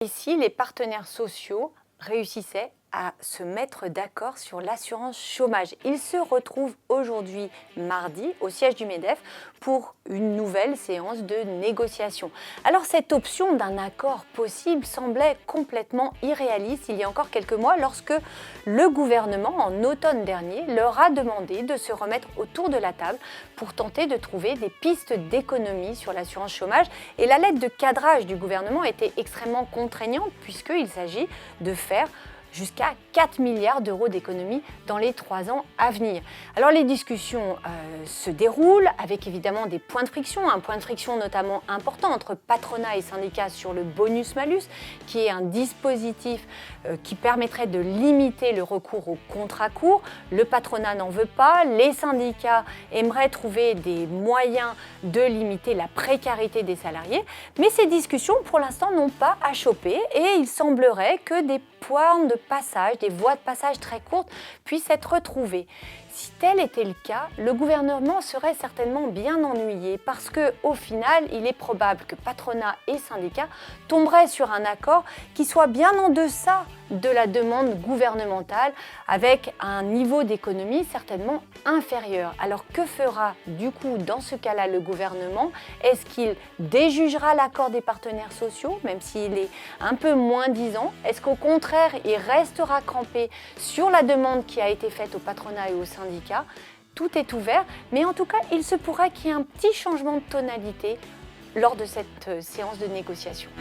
Et si les partenaires sociaux réussissaient à se mettre d'accord sur l'assurance chômage? Ils se retrouvent aujourd'hui, mardi, au siège du MEDEF pour une nouvelle séance de négociation. Alors cette option d'un accord possible semblait complètement irréaliste il y a encore quelques mois lorsque le gouvernement, en automne dernier, leur a demandé de se remettre autour de la table pour tenter de trouver des pistes d'économie sur l'assurance chômage. Et la lettre de cadrage du gouvernement était extrêmement contraignante puisqu'il s'agit de faire jusqu'à 4 milliards d'euros d'économies dans les 3 ans à venir. Alors les discussions se déroulent avec évidemment des points de friction, un point de friction notamment important entre patronat et syndicats sur le bonus-malus, qui est un dispositif qui permettrait de limiter le recours aux contrats courts. Le patronat n'en veut pas, les syndicats aimeraient trouver des moyens de limiter la précarité des salariés, mais ces discussions pour l'instant n'ont pas achoppé et il semblerait que des points de passage, des voies de passage très courtes puissent être retrouvées. Si tel était le cas, le gouvernement serait certainement bien ennuyé parce qu'au final, il est probable que patronat et syndicats tomberaient sur un accord qui soit bien en deçà de la demande gouvernementale avec un niveau d'économie certainement inférieur. Alors que fera du coup dans ce cas-là le gouvernement? Est-ce qu'il déjugera l'accord des partenaires sociaux, même s'il est un peu moins disant? Est-ce qu'au contraire, il restera campé sur la demande qui a été faite au patronat et aux syndicats? Tout est ouvert, mais en tout cas, il se pourra qu'il y ait un petit changement de tonalité lors de cette séance de négociation.